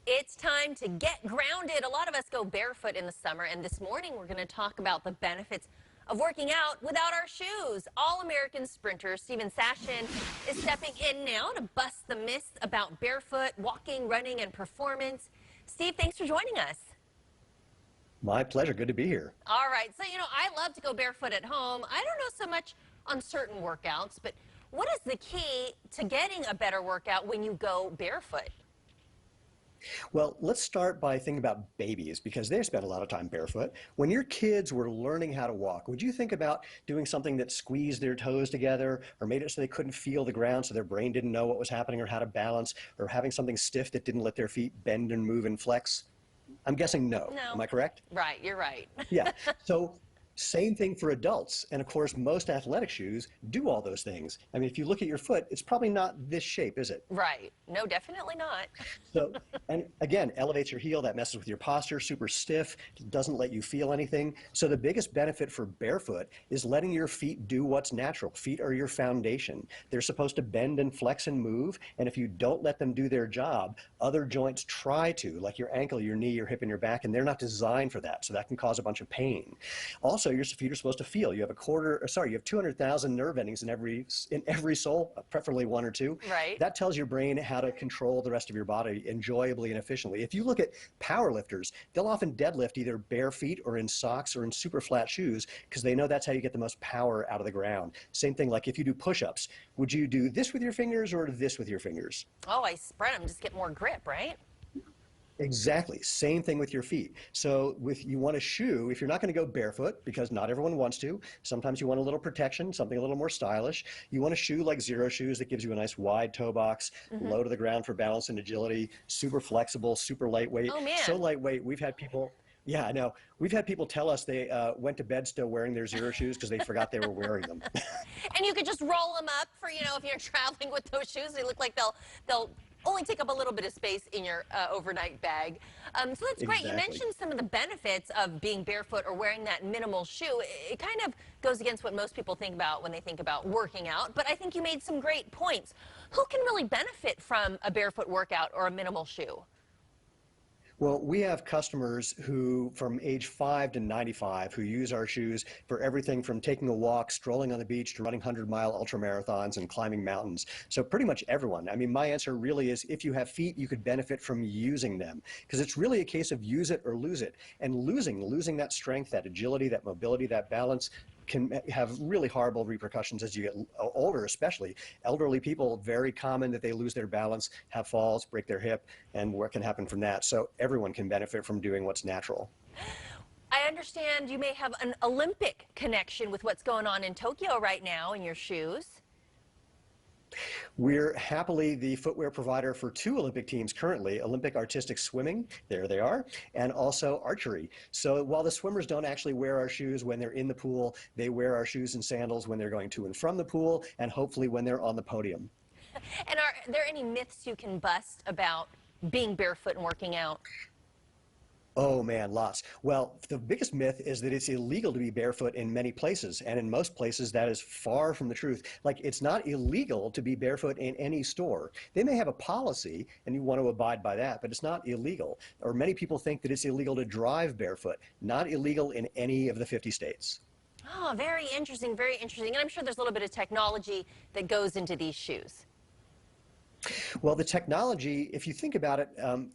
It's time to get grounded. A lot of us go barefoot in the summer, and this morning we're going to talk about the benefits of working out without our shoes. All-American sprinter Steven Sashin is stepping in now to bust the myths about barefoot walking, running, and performance. Steve, thanks for joining us. My pleasure. Good to be here. All right. So, I love to go barefoot at home. I don't know so much on certain workouts, but what is the key to getting a better workout when you go barefoot? Well, let's start by thinking about babies because they spend a lot of time barefoot. When your kids were learning how to walk, would you think about doing something that squeezed their toes together or made it so they couldn't feel the ground so their brain didn't know what was happening or how to balance, or having something stiff that didn't let their feet bend and move and flex? I'm guessing no. No. Am I correct? Right, you're right. Yeah. So same thing for adults. And of course, most athletic shoes do all those things. I mean, if you look at your foot, it's probably not this shape, is it? Right. No, definitely not. So, and again, elevates your heel, that messes with your posture, super stiff, doesn't let you feel anything. So the biggest benefit for barefoot is letting your feet do what's natural. Feet are your foundation. They're supposed to bend and flex and move. And if you don't let them do their job, other joints try to, like your ankle, your knee, your hip, and your back, and they're not designed for that. So that can cause a bunch of pain. Also, your feet are supposed to feel. You have you have 200,000 nerve endings in every sole, preferably one or two. Right. That tells your brain how to control the rest of your body enjoyably and efficiently. If you look at power lifters, they'll often deadlift either bare feet or in socks or in super flat shoes because they know that's how you get the most power out of the ground. Same thing like if you do push-ups, would you do this with your fingers or this with your fingers? Oh, I spread them, just get more grip, right? Exactly. Same thing with your feet. So you want a shoe, if you're not going to go barefoot, because not everyone wants to, sometimes you want a little protection, something a little more stylish. You want a shoe like Xero Shoes that gives you a nice wide toe box, low to the ground for balance and agility, super flexible, super lightweight. Oh, man. So lightweight, we've had people... Yeah, I know. We've had people tell us they went to bed still wearing their Xero Shoes because they forgot they were wearing them. And you could just roll them up for, if you're traveling with those shoes. They look like they'll only take up a little bit of space in your overnight bag. So that's great. Exactly. You mentioned some of the benefits of being barefoot or wearing that minimal shoe. It kind of goes against what most people think about when they think about working out, but I think you made some great points. Who can really benefit from a barefoot workout or a minimal shoe? Well, we have customers who, from age 5 to 95, who use our shoes for everything from taking a walk, strolling on the beach, to running 100-mile ultramarathons and climbing mountains. So pretty much everyone. I mean, my answer really is if you have feet, you could benefit from using them because it's really a case of use it or lose it. And losing that strength, that agility, that mobility, that balance can have really horrible repercussions as you get older, especially. Elderly people, very common that they lose their balance, have falls, break their hip, and what can happen from that. So everyone can benefit from doing what's natural. I understand you may have an Olympic connection with what's going on in Tokyo right now in your shoes. We're happily the footwear provider for 2 Olympic teams currently, Olympic artistic swimming, there they are, and also archery. So while the swimmers don't actually wear our shoes when they're in the pool, they wear our shoes and sandals when they're going to and from the pool, and hopefully when they're on the podium. And are there any myths you can bust about being barefoot and working out? Oh man, lots. Well, the biggest myth is that it's illegal to be barefoot in many places, and in most places that is far from the truth. Like, it's not illegal to be barefoot in any store. They may have a policy and you want to abide by that, but it's not illegal. Or many people think that it's illegal to drive barefoot. Not illegal in any of the 50 states. Oh, very interesting, very interesting. And I'm sure there's a little bit of technology that goes into these shoes. Well, the technology, if you think about it,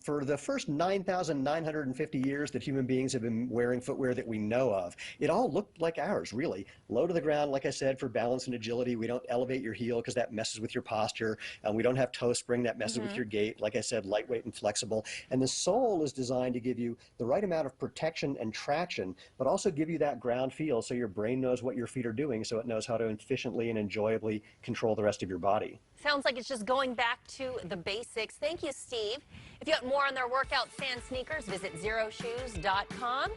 for the first 9,950 years that human beings have been wearing footwear that we know of, it all looked like ours, really. Low to the ground, like I said, for balance and agility. We don't elevate your heel because that messes with your posture. We don't have toe spring that messes with your gait. Like I said, lightweight and flexible. And the sole is designed to give you the right amount of protection and traction, but also give you that ground feel so your brain knows what your feet are doing, so it knows how to efficiently and enjoyably control the rest of your body. Sounds like it's just going back to the basics. Thank you, Steve. If you want more on their workout sand sneakers, visit xeroshoes.com.